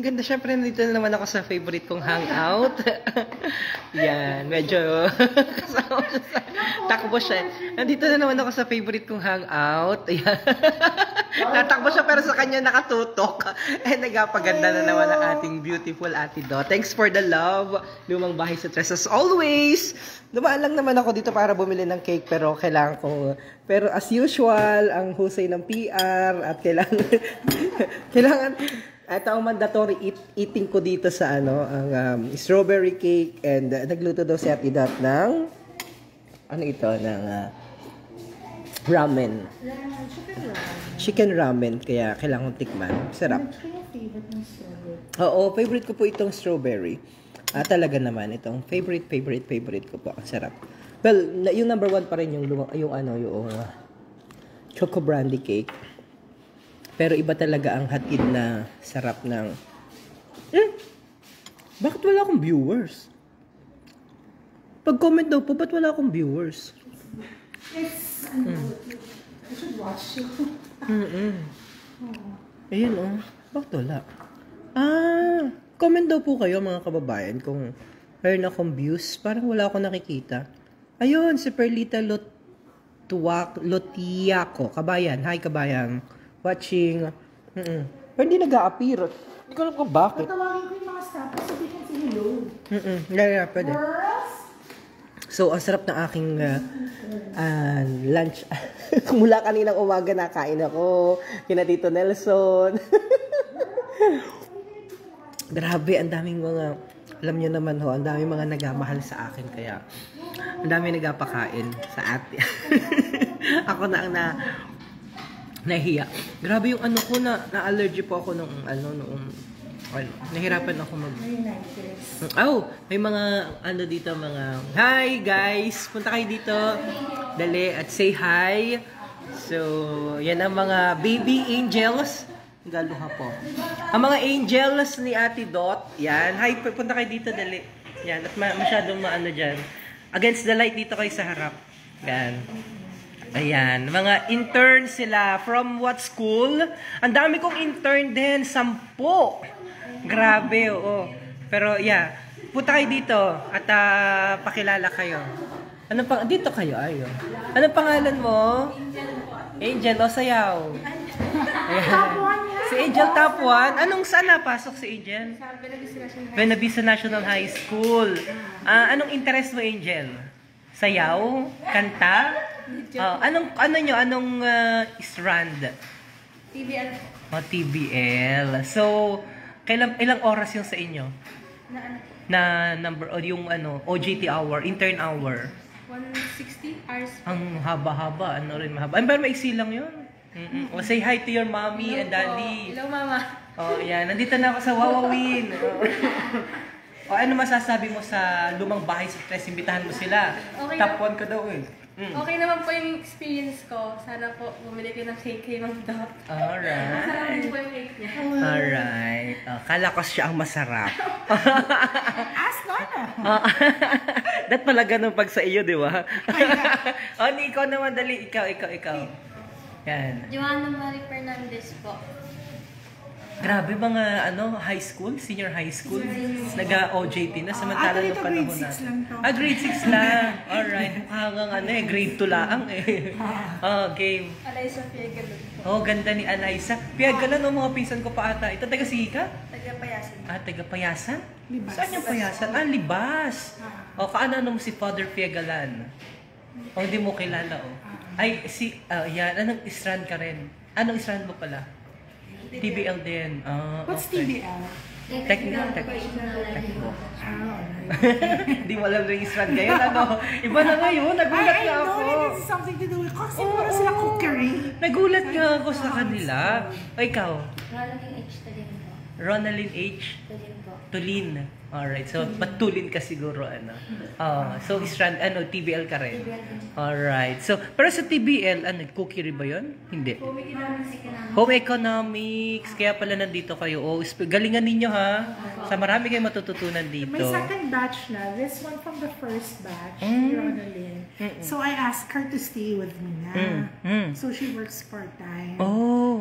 Ang ganda, syempre nandito na naman ako sa favorite kong hangout. Yan, medyo kasama siya sa takbo siya. Nandito na naman ako sa favorite kong hangout. Yan. Natakbo siya pero sa kanya nakatutok. Eh, nagpaganda na naman ang ating beautiful Ate Dot. Thanks for the love. Lumang bahay sa Tres as always. Dumaan lang naman ako dito para bumili ng cake pero kailangan ko. Pero as usual, ang husay ng PR at kailangan at ang mandatory eating ko dito sa ang strawberry cake and nagluto daw si Ate Dot ng ng ramen. Chicken ramen, kaya kailangan tikman. Sarap. Oo, favorite ko po itong strawberry. Talaga naman itong favorite ko po. Ang sarap. Well, yung number 1 pa rin yung choco brandy cake. Pero iba talaga ang hatid na sarap ng bakit wala akong viewers? Pag-comment daw po, ba't wala akong viewers? Yes, I should watch you. Ayun bakit wala? Comment daw po kayo mga kababayan kung meron akong views. Parang wala akong nakikita. Ayun, si Perlita Lotiaco. Kabayan, hi kabayan. Watching. Pero hindi nag-a-appear. Hindi ko alam kung bakit. Patawagin ko yung mga staff so they can say hello. Yeah, pwede. Girls? So, ang sarap ng aking lunch. Mula kaninang umaga nakain ako. Kina Tito Nelson. Grabe, ang daming mga, alam nyo naman ang daming mga nagmamahal sa akin. Kaya, ang daming nagpapakain sa ate. Ako na ang nahiya. Grabe yung ko na-allergy po ako nung nahirapan ako may mga dito mga hi guys, punta kayo dito dali at say hi. So yan ang mga baby angels, galuha po ang mga angels ni Ate Dot. Yan, hi, punta kayo dito dali. Yan, at masyadong dyan against the light dito kayo sa harap. Yan. Ayan, mga intern sila. From what school? Ang dami kong intern din, 10. Grabe, oo. Pero yeah, punta kayo dito at pakilala kayo. Dito kayo, ayo. Anong pangalan mo? Angel o sayaw? Ayan. Si Angel top 1. Saan napasok si Angel? Buena Vista National High School. Anong interest mo, Angel? Sayaw? Kanta? Anong strand? TBL. TBL. So, ilang oras yung sa inyo? Na number, yung OJT hour, intern hour? 160 hours. Ang haba-haba, mahaba. Pero maiksi lang yun. Say hi to your mommy and daddy. Hello, mama. Yan. Nandito na ako sa Wawawin. Ano masasabi mo sa lumang bahay sa Tres? Imbitahan mo sila. Okay Top 1 ka daw Okay naman po yung experience ko. Sana po bumili ko ng cake kay Ma'am Dot. Alright. Masarap din po yung cake niya. Alright. Kala ko siya ang masarap. Ask Nana. Dat pala ganun pag sa iyo, di ba? Ikaw naman, dali. Ikaw. Yan. Joanna Marie Fernandez po. Grabe, mga high school, senior high school, nag-OJT na samantala ng panahon na. Grade 6 lang. Alright. Mukhang grade 2 lang game. Eliza Fiagalan. Ganda ni Eliza. Fiagalan, mga pinsan ko pa ata. Ito, taga Sika? Taga Payasan. Taga Payasan? Libas. Saan yung Payasan? Libas. Kaano mo si Father Fiagalan? Hindi mo kilala, yan. Anong strand ka rin? Anong strand mo pala? TBL din. What's okay. TBL? Technical. Hindi mo alam rin strand ngayon. Iba na ngayon. Nagulat I nga ako. know that this is something to do with kasi para sila cookery. Nagulat nga ako sa kanila. Ikaw? Ronaldin H. Tulin po. Ronaldin H. Tulin po. Tulin. Alright. So, matulin ka siguro. So, strand, TBL ka rin? TBL din. Alright. So, pero sa TBL, cookery ba yun? Hindi. Home economics. Home economics. Kaya pala nandito kayo. Galingan ninyo ha. Sa marami kayo matututunan dito. My second batch na. This one from the first batch. Ronaldin. So I asked her to stay with me na. So she works part-time.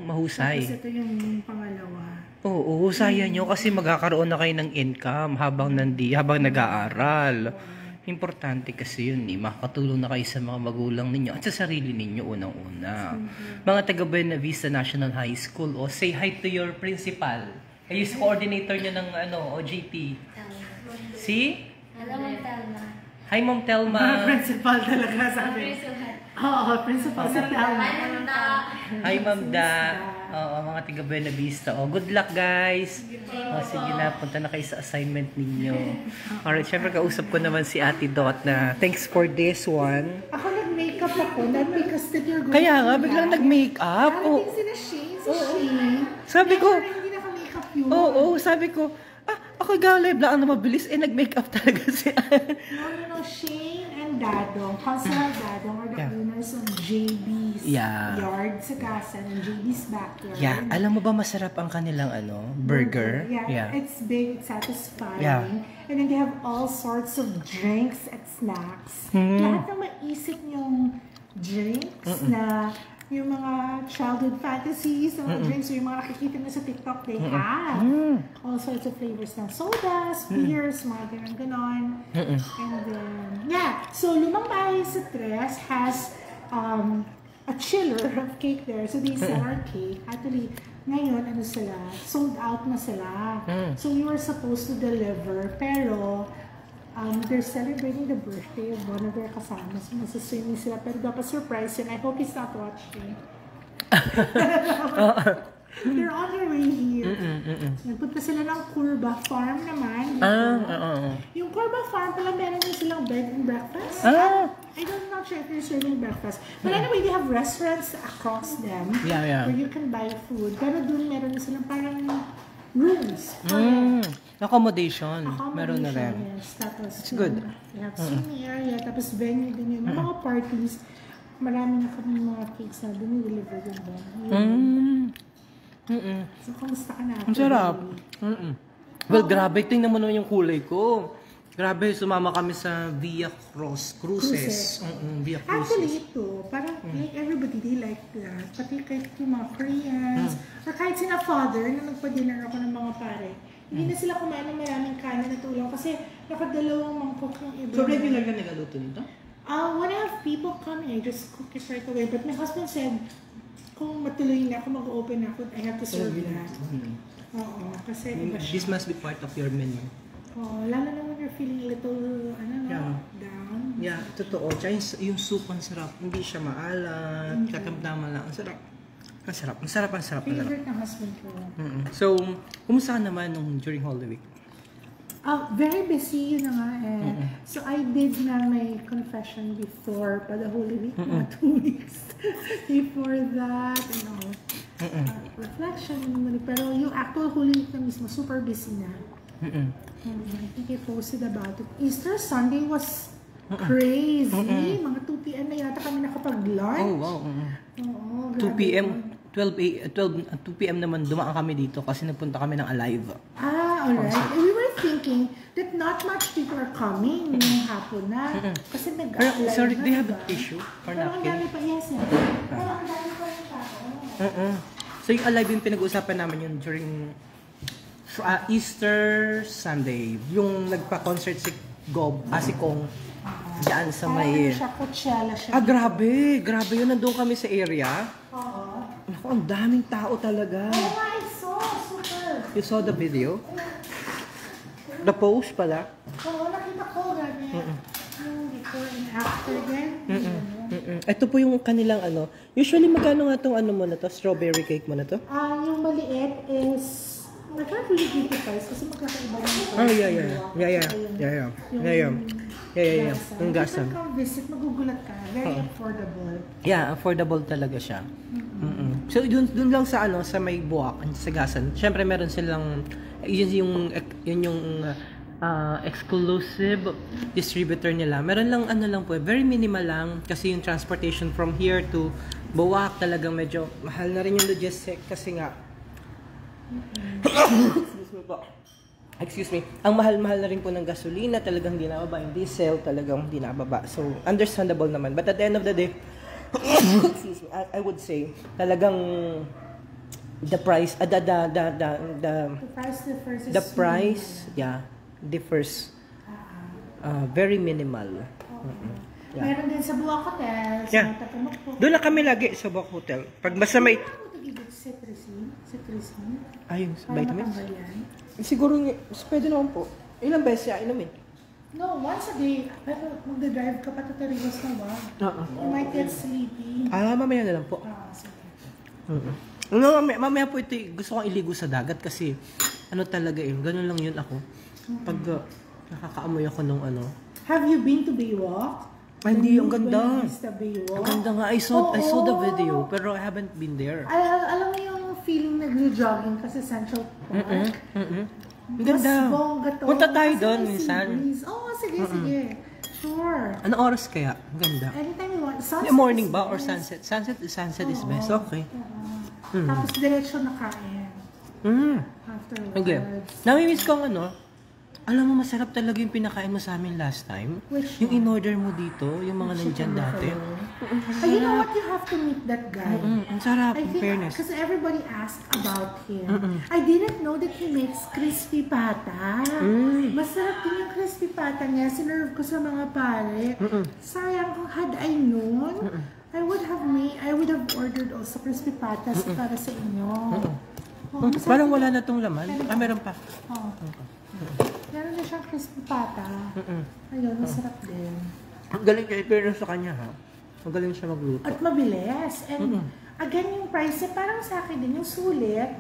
Mahusay. Tapos ito yung pangalawa. Oo, sayang nyo kasi magkakaroon na kayo ng income habang nag-aaral. Importante kasi yun makakatulong na kayo sa mga magulang ninyo at sa sarili ninyo unang-una. Mga taga Buena Vista National High School, say hi to your principal. Kayo coordinator nyo ng OJT. Si? Hello, Ma'am Telma. Hi, Ma'am Telma. Principal talaga sabi. Oo, principal si Telma. Hi, Ma'am Da. Oo, mga taga Buena Vista. Good luck, guys. Sige na, punta na kayo sa assignment ninyo. Alright, syempre kausap ko naman si Ate Dot na thanks for this one. Ako nag-makeup ako, not because that you're going Kaya to nga, do biglang that. nag-makeup. Darating sila Shane, si Shane. Sabi ko, Pero hindi naka-makeup yun. oo, sabi ko, ako live lang na mabilis, nag-makeup talaga si No, Shane and Dadong, Consular Dadong are the owners of JB's Yard sa Gasan and JB's Backyard. Yeah, alam mo ba masarap ang kanilang burger? Yeah, it's big, it's satisfying. Yeah. And then they have all sorts of drinks and snacks. Lahat ng maisip yung drinks na yung mga childhood fantasies, mga drinks, yung mga nakikita mo sa TikTok, they have all sorts of flavors na sodas, beers, mga ganon. And then, so Lumang Bahay sa Tres has a chiller of cake there. So they sell our cake. Actually, ngayon, sold out na sila. So we were supposed to deliver, pero they're celebrating the birthday of one of their kasamas. Masaswimming sila, pero dapat surprise yun. I hope he's not watching. They're on their way here. Nagpunta sila ng Curva Farm naman. Yung Curva Farm pala, meron din silang bed and breakfast. I'm not sure if they're serving breakfast. But anyway, they have restaurants across them where you can buy food. Pero dun meron din silang parang rooms. Accommodation. Meron na rin. Yes, tapos it's good. They have swimming area, tapos venue din yun. Mga parties, marami na kami mga cakes na deliver din ba? So, kamusta ka na? Ang sarap. Well, grabe. Tingnan mo naman yung kulay ko. Grabe, sumama kami sa Via Cruises. Via Cruises. Actually, ito, parang like everybody, they like that. Pati kahit yung mga Koreans, or kahit sina father, na nagpa-dinner ako ng mga pare, hindi na sila kumain ng maraming kanin na tulang kasi nakadalawang mangkok yung iba. So, regular ka nagaluto nito? When I have people coming, I just cook it right away. But my husband said, kung matuloy na ako, mag-open ako, I have to serve that. Oo, kasi iba siya. This must be part of your menu. Lalo na when you're feeling a little, down. Yeah, totoo. Tsaka yung soup, ang sarap. Hindi siya maalat, katamtaman lang. Ang sarap. Ang sarap. Ang sarap, ang sarap. Favorite ng husband ko. So, kumusta ka naman during Holy Week? Very busy, yun na nga eh. So, I did na my confession before pa the Holy Week, mga 2 weeks. Before that, reflection. Pero yung actual Holy Week na mismo, super busy na. I think I posted about it. Easter Sunday was crazy. Mga 2 p.m. na yata kami nakapag-lunch. Oh, wow. Oo, 2 p.m. 2 p.m. naman dumaan kami dito kasi nagpunta kami ng Alive. Alright. We were thinking that not much people are coming ngayong hapon na. Kasi nag-alive Sorry, na. do you have a tissue or Pero ang napkin? dami pa, yes. Pero ang dami pa yung tao. So yung Alive yung pinag-uusapan namin yun during Easter Sunday. Yung nagpa-concert si si Kong diyan sa may... Parang siya, Coachella siya. Grabe. Grabe yun. Nandun kami sa area. Oo. Naku, ang daming tao talaga. Oh, I saw. Super. You saw the video? The post pala? Oo, nakita ko. Grabe. Yung before and after din. Ito po yung kanilang Usually magkano nga tong mo na to? Strawberry cake mo na to? Yung maliit is... I can't really give the price kasi magkakaiba yung price. Oh, yeah. Yung gasa. If you come visit, magugulat ka. Very affordable. Yeah, affordable talaga siya. So dun lang sa sa may buwak, sa gasan. Syempre meron silang yun yung exclusive distributor nila. Meron lang lang po, very minimal lang kasi yung transportation from here to Buwak talagang medyo mahal na rin yung logistic kasi nga Excuse me. Ang mahal-mahal na rin po ng gasolina, talagang di nababa. Yung diesel, talagang di nababa. So, understandable naman. But at the end of the day, excuse me, I would say, talagang the price, The price, yeah, differs. Very minimal. Yeah. Meron din sa Buwak Hotel. Sa Yeah. Tatamukpo. Doon na kami lagi sa Buwak Hotel. Pag basta may... Cetirizine. Ayun, Para vitamins. matanggal yan. Siguro, pwede naman po. Ilang beses siya inumin? No, once a day. Pero magdadrive ka pa to Tarigos na ba? You might get sleepy. Mamaya na lang po. Sige. No, mamaya po ito, gusto kong iligo sa dagat kasi ano talaga ganun lang yun ako. Pag nakakaamoy ako nung ano. Have you been to Baywalk? Hindi, ang ganda. Baywalk? Ang ganda nga. I saw the video pero I haven't been there. Alam mo yung feeling nag-jogging ka sa Central Park? Ang ganda. Mas bongga to. Punta tayo Kasi doon may minsan. sea breeze. Sige. Sure. Anong oras kaya? Ang ganda. Anytime you want. Sunset Morning is ba or best. sunset? Sunset is best. Okay. Tapos diretso na kain. Afterwards. Okay. Namimiss ko ang ano. Alam mo, masarap talaga yung pinakain mo sa amin last time. Which Yung in-order mo dito, yung mga nandyan dati. You know what? You have to meet that guy. Ang sarap, I in think, fairness. because everybody asked about him. I didn't know that he makes crispy pata. Masarap din yung crispy pata niya. Sinerve ko sa mga pare. Sayang kung had I known, I would have ordered also crispy patas para sa inyo. Masarap Parang din. wala na tong laman. Meron pa. Meron na siyang crispy pata. Ayun, masarap din. Ang galing niya, pero sa kanya ha. Magaling siya magluto. At mabilis. And again, yung price, parang sa akin din, yung sulit,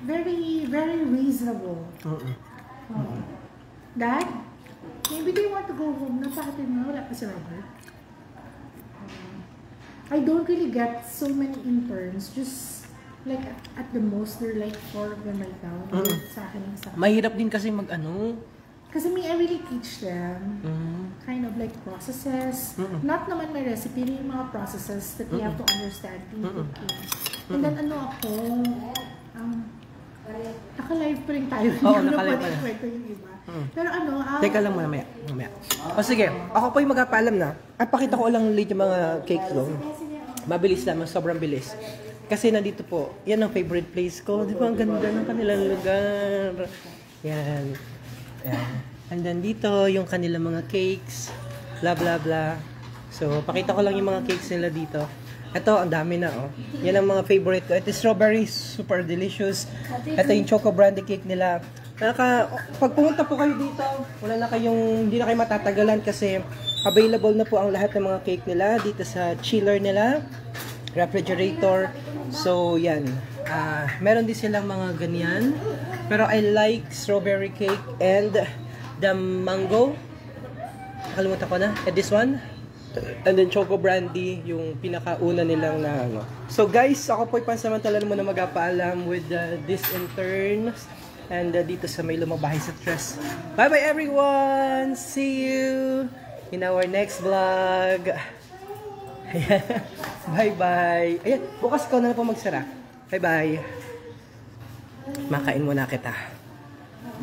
very, very reasonable. Dad, maybe they want to go home na bakit mo, wala pa si Robert. I don't really get so many interns, just like at the most, there are like 4 of them right now. Sa akin yung sa akin. Mahirap din kasi mag-ano. Kasi I really teach them kind of like processes. Not naman may recipe, yung mga processes that they have to understand. And then ako, naka-live pa rin tayo. Oo, Hindi ko naka-live na pa rin. kwento yung iba. Pero Teka lang mamaya. O sige, ako po yung magpapaalam na. At pakita ko lang ulit yung mga cake ko. Mabilis lang, sobrang bilis. Kasi nandito po, yan ang favorite place ko. Di ba ang ganda ng kanilang lugar. Yan. Yan. And then dito, yung kanilang mga cakes. Blah, blah, blah. So, pakita ko lang yung mga cakes nila dito. Ito, ang dami na, oh. Yan ang mga favorite ko. Ito strawberry, super delicious. Ito yung choco brandy cake nila. Pag pumunta po kayo dito, hindi na kayo matatagalan kasi available na po ang lahat ng mga cake nila dito sa chiller nila, refrigerator. So, yan. Meron din silang mga ganyan. Pero I like strawberry cake and the mango. Nakalimutan ko na. And this one. And then choco brandy, yung pinakauna nilang na ano. So guys, ako po'y pansamantala muna magpapaalam with these interns. And dito sa may lumabahay sa Tres. Bye bye everyone! See you in our next vlog. Bye bye! Ayan, bukas ikaw na po magsara. Bye bye! Makain muna kita.